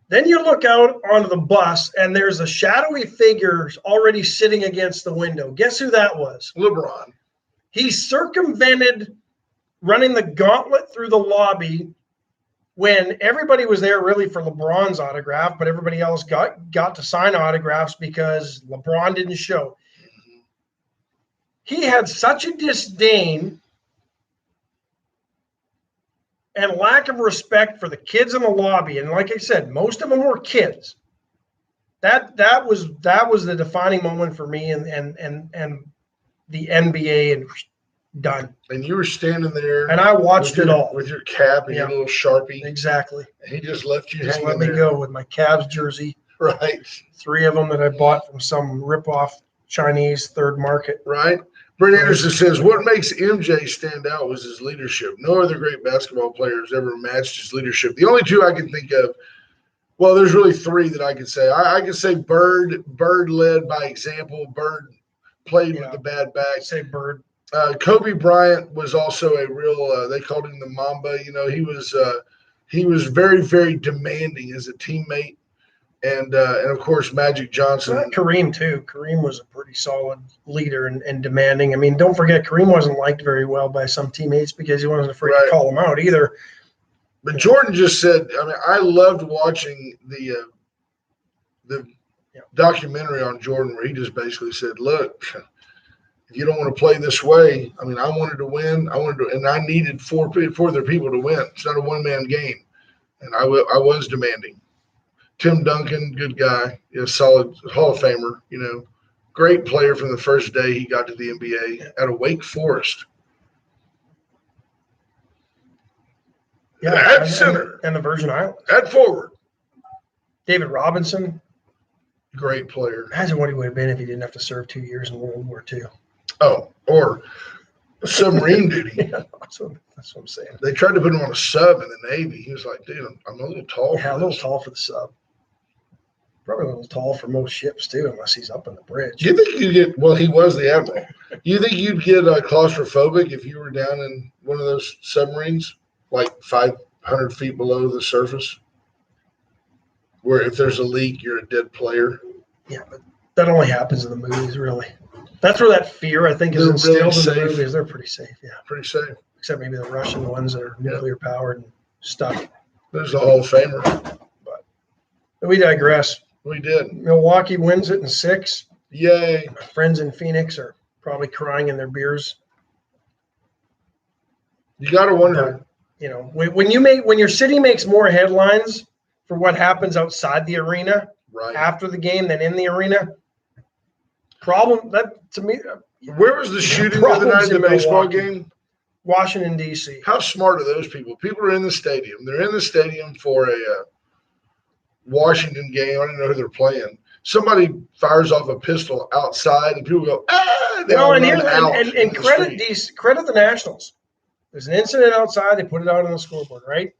Then you look out onto the bus, and there's a shadowy figure already sitting against the window. Guess who that was? LeBron. He circumvented running the gauntlet through the lobby when everybody was there really for LeBron's autograph, but everybody else got to sign autographs because LeBron didn't show. He had such a disdain and lack of respect for the kids in the lobby. And like I said, most of them were kids. that was the defining moment for me, and the NBA and done. And you were standing there, And I watched it all. with your cap and your Yeah. little Sharpie. Exactly. And he just left you Just hanging let me there. go with my Cavs jersey. Right. 3 of them that I bought from some ripoff Chinese third market. Right. Brent Anderson says, what makes MJ stand out was his leadership. No other great basketball player has ever matched his leadership. The only 2 I can think of, well, there's really 3 that I could say. I could say Bird led by example. Bird played with the bad back. Say Bird. Kobe Bryant was also a real, they called him the Mamba. You know, he was very, very demanding as a teammate. And of course, Magic Johnson. Kareem, too. Kareem was a pretty solid leader and demanding. I mean, don't forget, Kareem wasn't liked very well by some teammates because he wasn't afraid to call them out either. But Jordan just said, I mean, I loved watching the documentary on Jordan where he just basically said, look, if you don't want to play this way, I mean, I wanted to win. And I needed 4 other people to win. It's not a one-man game. And I was demanding. Tim Duncan, good guy, solid Hall of Famer, great player from the first day he got to the NBA out of Wake Forest. Yeah, at center. And the Virgin Islands. At forward. David Robinson. Great player. Imagine what he would have been if he didn't have to serve 2 years in World War II. Oh, or submarine duty. Yeah, that's what I'm saying. They tried to put him on a sub in the Navy. He was like, dude, I'm a little tall. Yeah, a little tall for the sub. Probably a little tall for most ships, too, unless he's up on the bridge. Do you think you'd get – well, he was the admiral. You think you'd get claustrophobic if you were down in one of those submarines, like 500 feet below the surface, where if there's a leak, you're a dead player? Yeah, but that only happens in the movies, really. That's where that fear, I think, is instilled in the movies. They're pretty safe, yeah. Pretty safe. Except maybe the Russian ones that are nuclear-powered and stuck. There's a Hall of Famer. But we digress. We did. Milwaukee wins it in 6. Yay. My friends in Phoenix are probably crying in their beers. You got to wonder. But, when your city makes more headlines for what happens outside the arena after the game than in the arena, problem that to me. Where was the shooting the other night in the baseball game? Washington, D.C. How smart are those people? People are in the stadium. They're in the stadium for a Washington game. I don't know who they're playing. Somebody fires off a pistol outside, and people go, ah! They all run out. And credit the Nationals. There's an incident outside. They put it out on the scoreboard, right?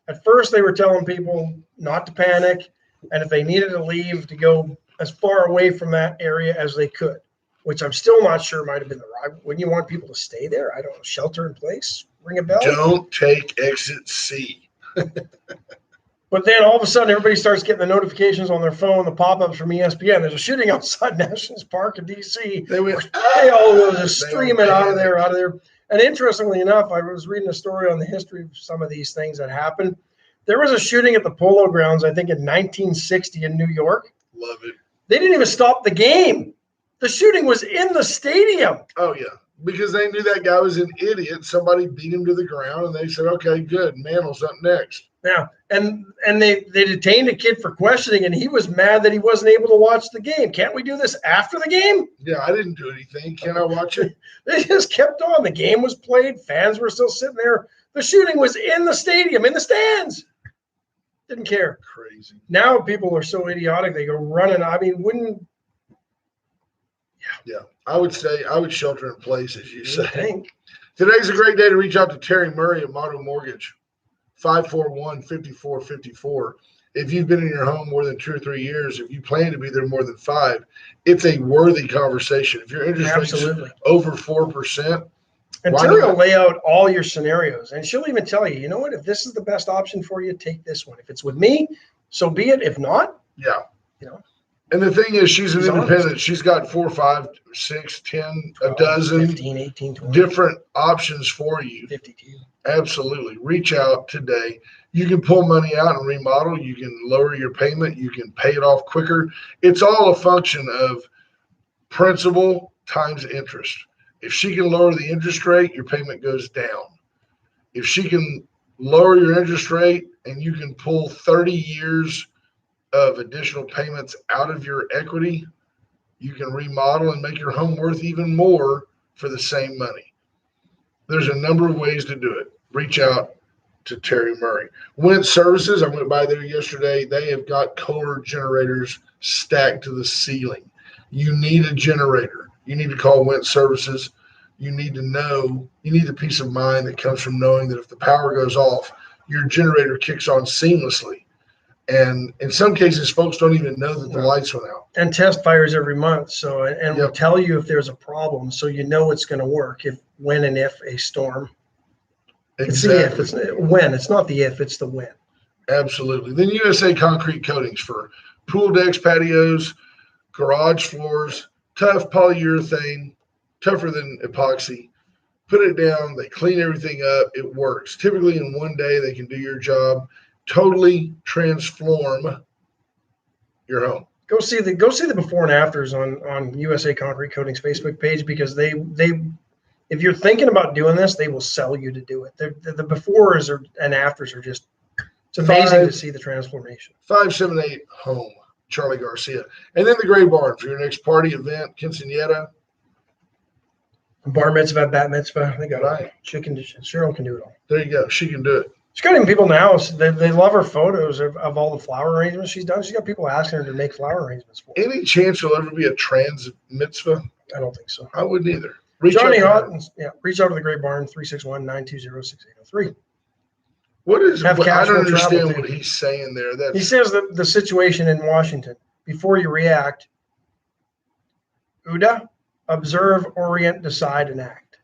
At first, they were telling people not to panic, and if they needed to leave, to go as far away from that area as they could, which I'm still not sure might have been the right. Wouldn't you want people to stay there? I don't know. Shelter in place? Ring a bell? Don't take exit C. But then all of a sudden, everybody starts getting the notifications on their phone, the pop-ups from ESPN. There's a shooting outside Nationals Park in D.C. They went, They all go just streaming out of there. And interestingly enough, I was reading a story on the history of some of these things that happened. There was a shooting at the Polo Grounds, I think, in 1960 in New York. Love it. They didn't even stop the game. The shooting was in the stadium. Oh, yeah. Because they knew that guy was an idiot. Somebody beat him to the ground, and they said, okay, good. Mantle's up next. Yeah, and they detained a kid for questioning, and he was mad that he wasn't able to watch the game. Can't we do this after the game? Yeah, I didn't do anything. Can I watch it? They just kept on. The game was played. Fans were still sitting there. The shooting was in the stadium, in the stands. Didn't care. Crazy. Now people are so idiotic, they go running. I mean, wouldn't. Yeah. I would shelter in place, as you say. Think. Today's a great day to reach out to Terry Murray at Motto Mortgage, 541-5454. If you've been in your home more than 2 or 3 years, if you plan to be there more than 5, it's a worthy conversation. If your interest rate's over 4%. And Terry will lay out all your scenarios, and she'll even tell you, you know what, if this is the best option for you, take this one. If it's with me, so be it. If not, And the thing is, she's an independent. Honest. She's got 4, 5, 6, 10, 12, a dozen 15, 18, 20. Different options for you. 52. Absolutely. Reach out today. You can pull money out and remodel. You can lower your payment. You can pay it off quicker. It's all a function of principal times interest. If she can lower the interest rate, your payment goes down. If she can lower your interest rate and you can pull 30 years of additional payments out of your equity, you can remodel and make your home worth even more for the same money. There's a number of ways to do it. Reach out to Terry Murray. Wind Services, I went by there yesterday. They have got Kohler generators stacked to the ceiling. You need a generator. You need to call Wind Services. You need to know, you need the peace of mind that comes from knowing that if the power goes off, your generator kicks on seamlessly. And in some cases, folks don't even know that the lights went out. And test fires every month. So, and we'll Yep. tell you if there's a problem, so you know it's going to work when and if a storm. It's the if, it's when. It's not the if, it's the when. Absolutely. Then USA Concrete Coatings for pool decks, patios, garage floors, tough polyurethane, tougher than epoxy. Put it down. They clean everything up. It works. Typically in one day, they can do your job, totally transform your home. Go see the before and afters on USA Concrete Coatings Facebook page, because they if you're thinking about doing this, they will sell you to do it. The befores and afters are just, it's amazing to see the transformation. 578 Home, Charlie Garcia. And then the Gray Barn for your next party, event, quinceañera. Bar mitzvah, bat mitzvah, they got Right. it. Chicken, Cheryl can do it all. There you go. She can do it. She's got even people now, they love her photos of all the flower arrangements she's done. She's got people asking her to make flower arrangements for her. Any chance there'll ever be a trans mitzvah? I don't think so. I wouldn't either. Reach Johnny out to her. Houghton, reach out to the Great Barn, 361-920-6803. What is? Have I cash don't flow travel understand too. what he's saying there. He That's says that the situation in Washington, before you react, UDA, observe, orient, decide, and act.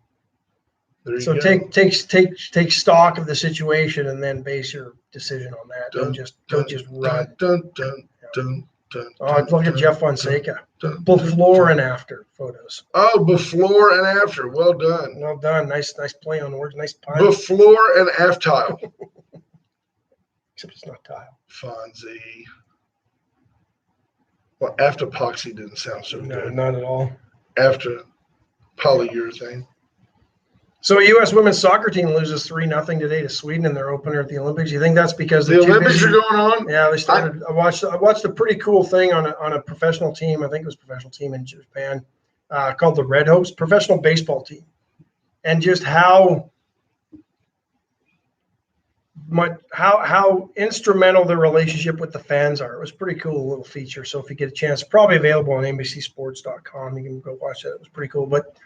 there you So go. take stock of the situation and then base your decision on that. Don't just run. Dun, dun, dun, dun, Oh, look at dun, Jeff Fonseca. dun, Before dun. and after photos. Oh, before and after. Well done. Well done. Nice play on the words. Nice pun. Before and after tile. Except it's not tile. Fonzie. Well, after epoxy didn't sound so No, good. not at all. After polyurethane. So a U.S. women's soccer team loses 3-0 today to Sweden in their opener at the Olympics. You think that's because The they're too Olympics busy? are going on. Yeah, they started. I watched a pretty cool thing on a professional team. I think it was a professional team in Japan called the Red Hawks, professional baseball team, and just how instrumental their relationship with the fans are. It was a pretty cool little feature. So if you get a chance, probably available on NBCSports.com. You can go watch that. It was pretty coul. But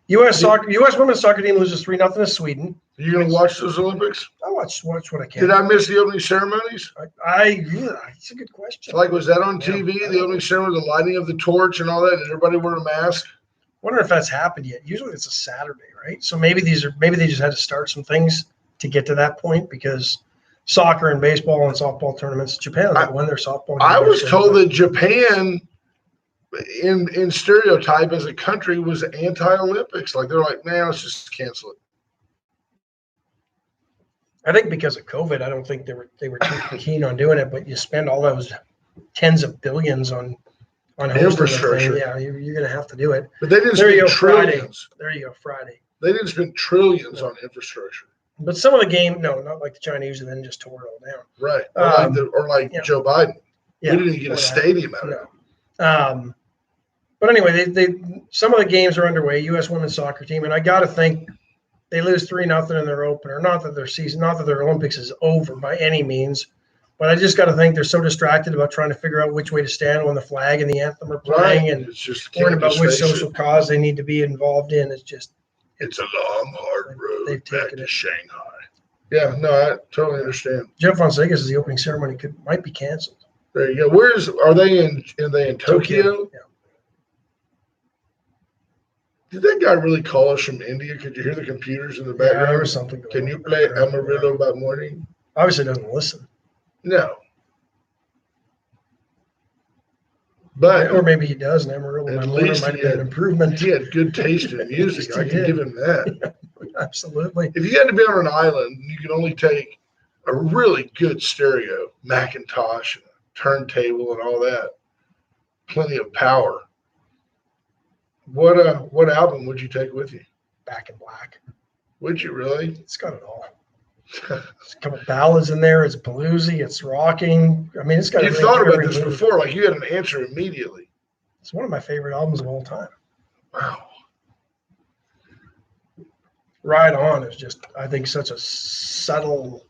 U.S. women's soccer team loses 3-0 to Sweden. Are you going to watch those Olympics? I watch what I can. Did I miss the opening ceremonies? It's a good question. Like, was that on TV, Yeah. the opening ceremony, the lighting of the torch and all that? Did everybody wear a mask? Wonder if that's happened yet. Usually it's a Saturday, right? So maybe they just had to start some things to get to that point, because soccer and baseball and softball tournaments, Japan won their softball. I game was yesterday. told that Japan, in stereotype as a country, was anti-Olympics. Like, they're like, man, let's just cancel it. I think because of COVID, I don't think they were too keen on doing it. But you spend all those tens of billions on hosting the Infrastructure. thing. Yeah, you're going to have to do it. But they didn't There you spend go, Friday. trillions. There you go, Friday. They didn't spend trillions on infrastructure. But some of the game, no, not like the Chinese, and then just tore it all down. Right. Or like yeah. Joe Biden. Yeah, We didn't even get a or that. stadium out of it. No. But anyway, they some of the games are underway. U.S. women's soccer team, and I got to think they lose 3-0 in their opener. Not that their Olympics is over by any means, but I just got to think they're so distracted about trying to figure out which way to stand when the flag and the anthem are playing, and It's just worrying about which face it. social cause they need to be involved in. It's a long, hard road They've back taken to it. Shanghai. Yeah, no, I totally understand. Jeff Fonseca says the opening ceremony might be canceled. There you go. Are they in Tokyo? Yeah. Did that guy really call us from India? Could you hear the computers in the Yeah, background? there was something going Can on. you play Amarillo by morning? Obviously doesn't listen. No. But Or maybe he does, and Amarillo At by morning least might he have been an had- improvement. he had good taste in music. Yes, he I can did. give him that. Absolutely. If you had to be on an island, you could only take a really good stereo, Macintosh, and a turntable, and all that. Plenty of power. What album would you take with you? Back in Black. Would you really? It's got it all. There's a couple ballads in there. It's bluesy. It's rocking. I mean, it's got. You everything thought for about every this mood. before, like you had an answer immediately. It's one of my favorite albums of all time. Wow. Ride On is just, I think, such a subtle.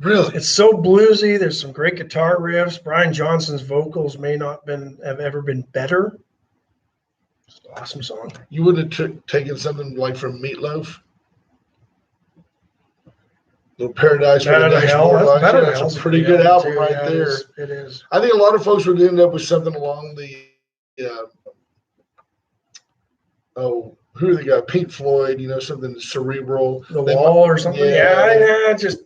Really? It's so bluesy. There's some great guitar riffs. Brian Johnson's vocals may not have ever been better. It's an awesome song. You wouldn't have taken something like from Meatloaf? Little Paradise Better for the Than Next Hell. Borderline. Better Than That's Hell's a pretty good album right Yeah, there. It is. I think a lot of folks would end up with something along the, who are the guy? Pink Floyd, something cerebral. The They Wall or something. Yeah, just.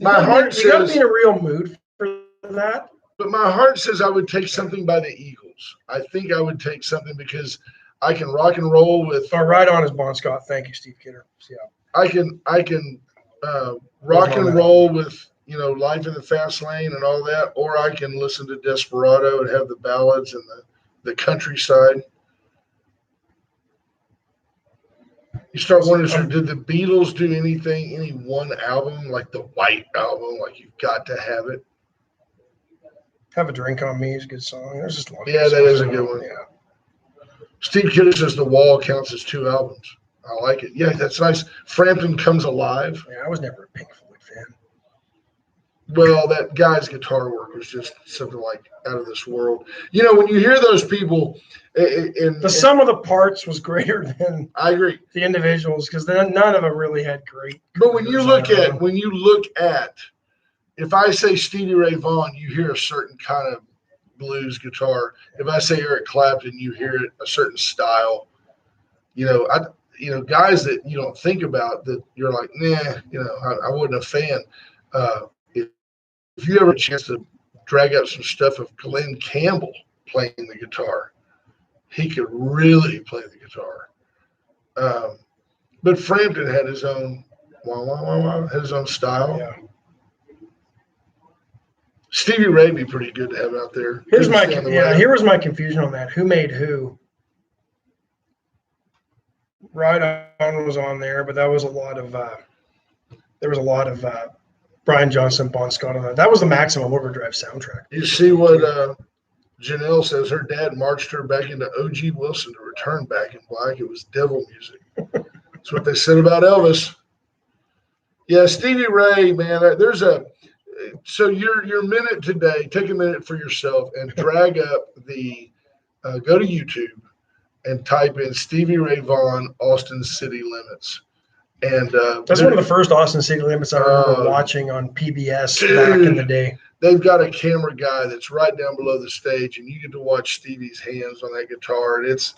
My heart You got to says, be in a real mood for that. but my heart says I would take something by the Eagles. I think I would take something because I can rock and roll with. Oh, Ride On is Bon Scott. Thank you, Steve Kidder. Yeah. I can rock and roll with Life in the Fast Lane and all that, or I can listen to Desperado and have the ballads and the countryside. You start wondering, did the Beatles do any one album, like the White Album, like you've got to have it? Have a Drink on Me is a good song. There's just a lot of Yeah, good that is a songs. good one. Yeah. Steve Kidder says The Wall counts as 2 albums. I like it. Yeah, that's nice. Frampton Comes Alive. Yeah, I was never a Pink Floyd fan. Well, that guy's guitar work was just something like out of this world. When you hear those people, The sum of the parts was greater than I agree. the individuals because then none of them really had great. But when you careers on look their at, own. if I say Stevie Ray Vaughan, you hear a certain kind of blues guitar. If I say Eric Clapton, you hear it a certain style. Guys that you don't think about that you're like, I wasn't a fan. If you ever have a chance to drag up some stuff of Glenn Campbell playing the guitar, he could really play the guitar. But Frampton had his own had his own style. Yeah. Stevie Ray would be pretty good to have out there. Here was my confusion on that. Who made who? Ride On was on there, but there was a lot of Brian Johnson, Bon Scott on that. That was the Maximum Overdrive soundtrack. You see what Janelle says? Her dad marched her back into O.G. Wilson to return Back in Black. It was devil music. That's what they said about Elvis. Yeah, Stevie Ray, man. So your minute today. Take a minute for yourself and drag up go to YouTube and type in Stevie Ray Vaughan, Austin City Limits. And that's one of the first Austin City Limits I remember watching on PBS back in the day. They've got a camera guy that's right down below the stage, and you get to watch Stevie's hands on that guitar, and it's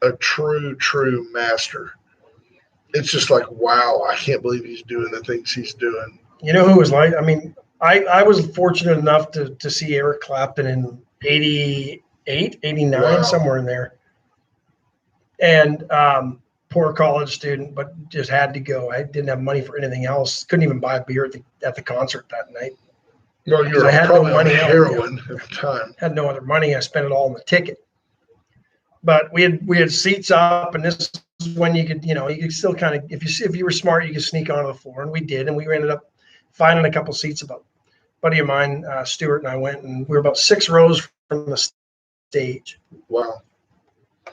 a true master. It's just like, wow, I can't believe he's doing the things he's doing. You know who was like? I mean, I was fortunate enough to see Eric Clapton in 88, 89, Wow. somewhere in there. And poor college student, but just had to go. I didn't have money for anything else. Couldn't even buy a beer at the concert that night. Well, you're I had no probably on money out, heroin at the time. Had no other money. I spent it all on the ticket. But we had seats up, and this is when you could still kind of, if you were smart, you could sneak onto the floor, and we did, and we ended up finding a couple seats. About a buddy of mine, Stuart, and I went, and we were about 6 rows from the stage. Wow.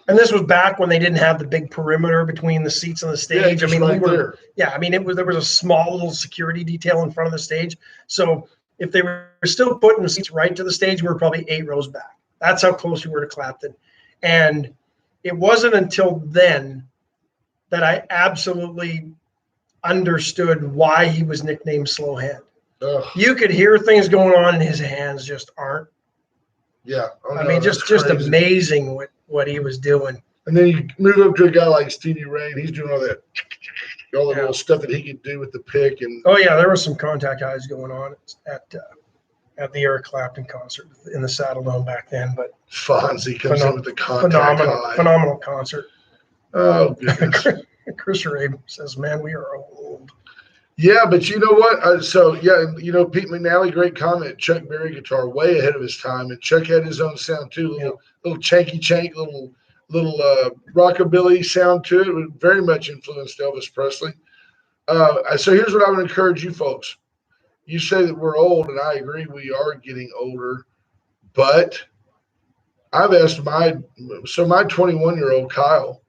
And this was back when they didn't have the big perimeter between the seats and the stage. Just I mean, right there. there was a small little security detail in front of the stage. So if they were still putting the seats right to the stage, we were probably 8 rows back. That's how close we were to Clapton. And it wasn't until then that I absolutely understood why he was nicknamed Slow Hand. Ugh. You could hear things going on, and his hands just aren't. Yeah. Oh, I no, mean, that's just crazy. amazing what he was doing. And then you move up to a guy like Stevie Ray, and he's doing all the little stuff that he could do with the pick. And Oh yeah, there was some contact eyes going on at the Eric Clapton concert in the Saddledome back then. But Fonzie comes in with the contact eye. phenomenal concert. Oh, goodness. Chris Ray says, "Man, we are old." Yeah, but you know what? Pete McNally, great comment. Chuck Berry guitar, way ahead of his time, and Chuck had his own sound too. Little chanky chank, little rockabilly sound to it. It very much influenced Elvis Presley. So here's what I would encourage you folks. You say that we're old, and I agree we are getting older, but I've asked my 21-year-old Kyle,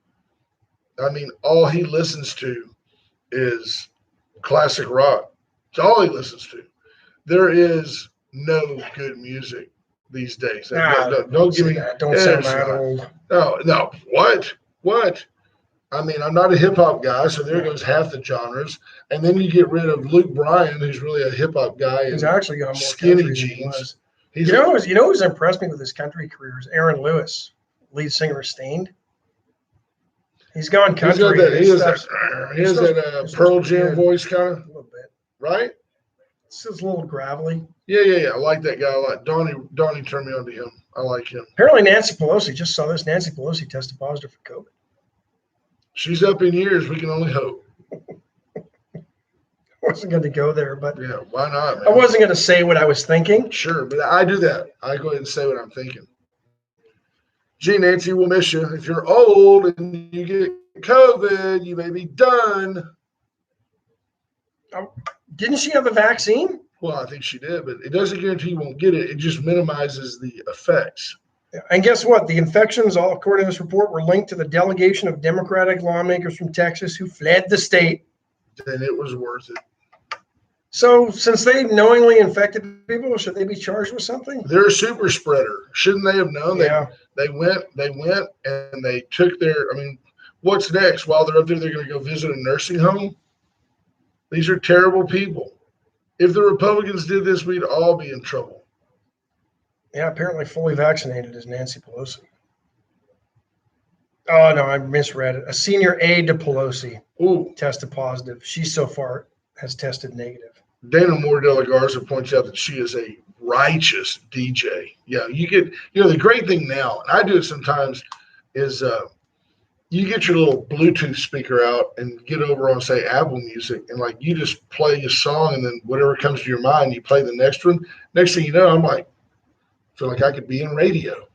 I mean, all he listens to is classic rock. It's all he listens to. There is no good music these days. Don't give me that. Don't sound it's that not. old. No. What? I mean, I'm not a hip hop guy, so there goes half the genres. And then you get rid of Luke Bryan, who's really a hip hop guy. He's and actually got more skinny country than he jeans. was. He's You know who's impressed me with his country career is Aaron Lewis, lead singer of Stained. He's gone he's got country. that. He His has stuff's- that Pearl Jam good. voice, kind of, A little bit. right? It's just a little gravelly. Yeah. I like that guy. I like Donnie turned me on to him. I like him. Apparently, Nancy Pelosi just saw this. Nancy Pelosi tested positive for COVID. She's up in years. We can only hope. I wasn't going to go there, but Yeah, why not, man? I wasn't going to say what I was thinking. Sure, but I do that. I go ahead and say what I'm thinking. Gee, Nancy, we'll miss you. If you're old and you get COVID, you may be done. Didn't she have the vaccine? Well, I think she did, but it doesn't guarantee you won't get it. It just minimizes the effects. And guess what? The infections, all according to this report, were linked to the delegation of Democratic lawmakers from Texas who fled the state. Then it was worth it. So, since they knowingly infected people, should they be charged with something? They're a super spreader. Shouldn't they have known? Yeah. They went and they took their, I mean, what's next? While they're up there, they're going to go visit a nursing home. These are terrible people. If the Republicans did this, we'd all be in trouble. Yeah, apparently fully vaccinated is Nancy Pelosi. Oh, no, I misread it. A senior aide to Pelosi Ooh, tested positive. She so far has tested negative. Dana Moore de la Garza points out that she is a righteous DJ. Yeah, the great thing now, and I do it sometimes, is you get your little Bluetooth speaker out and get over on, say, Apple Music, and like you just play a song, and then whatever comes to your mind, you play the next one. Next thing you know, I'm like, I feel like I could be in radio.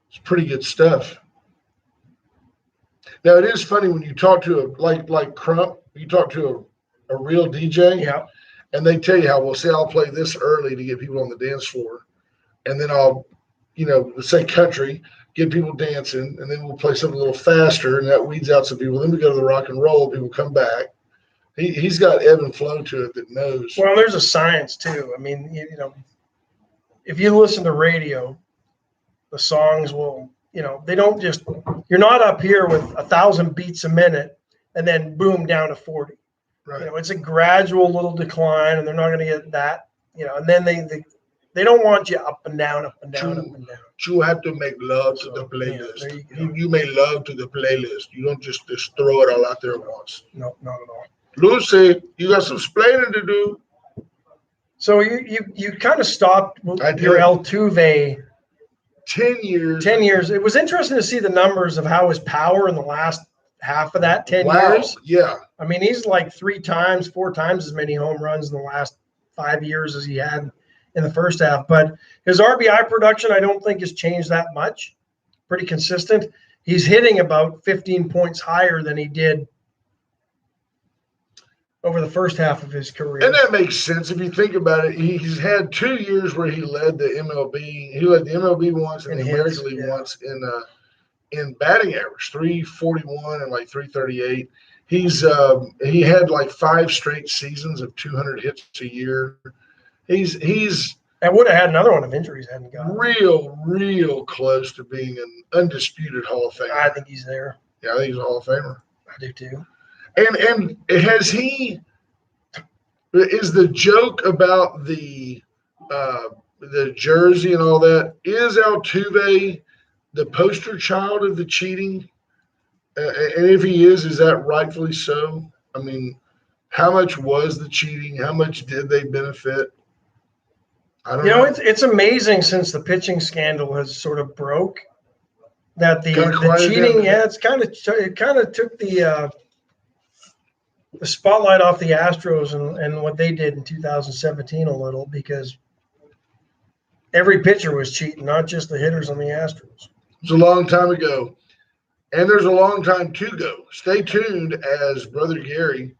It's pretty good stuff. Now it is funny when you talk to like Crump, you talk to a real DJ, Yeah. and they tell you how, well, see, I'll play this early to get people on the dance floor, and then I'll, let's say country, get people dancing, and then we'll play something a little faster, and that weeds out some people. Then we go to the rock and roll, people come back. He's got ebb and flow to it that knows. Well, there's a science too. I mean, if you listen to radio, the songs will, they don't just, you're not up here with 1,000 beats a minute and then boom down to 40. Right. It's a gradual little decline, and they're not going to get that, and then they don't want you up and down, up and down, up and down. You have to make love to the So, playlist. yeah, there you go. You make love to the playlist. You don't just throw it all out there at once. No, not at all. Lucy, you got some splaining to do. So you kind of stopped I did. your Altuve 10 years. 10 years. It was interesting to see the numbers of how his power in the last half of that 10 Wow. years. Yeah. I mean, he's like 4 times as many home runs in the last 5 years as he had in the first half. But his RBI production, I don't think has changed that much. Pretty consistent. He's hitting about 15 points higher than he did over the first half of his career. And that makes sense if you think about it. He's had 2 years where he led the MLB. He led the MLB once and In the hits, American League yeah. once in batting average, 341 and like 338. He had like 5 straight seasons of 200 hits a year. He's I would have had another one if injuries hadn't gone. real close to being an undisputed Hall of Famer. I think he's there. Yeah, I think he's a Hall of Famer. I do too. And is the joke about the jersey and all that, is Altuve the poster child of the cheating? And if he is that rightfully so? I mean, how much was the cheating? How much did they benefit? I don't know. It's amazing since the pitching scandal has sort of broke that the quieted cheating. down. Yeah, it kind of took the spotlight off the Astros and what they did in 2017 a little, because every pitcher was cheating, not just the hitters on the Astros. It was a long time ago. And there's a long time to go. Stay tuned as Brother Gary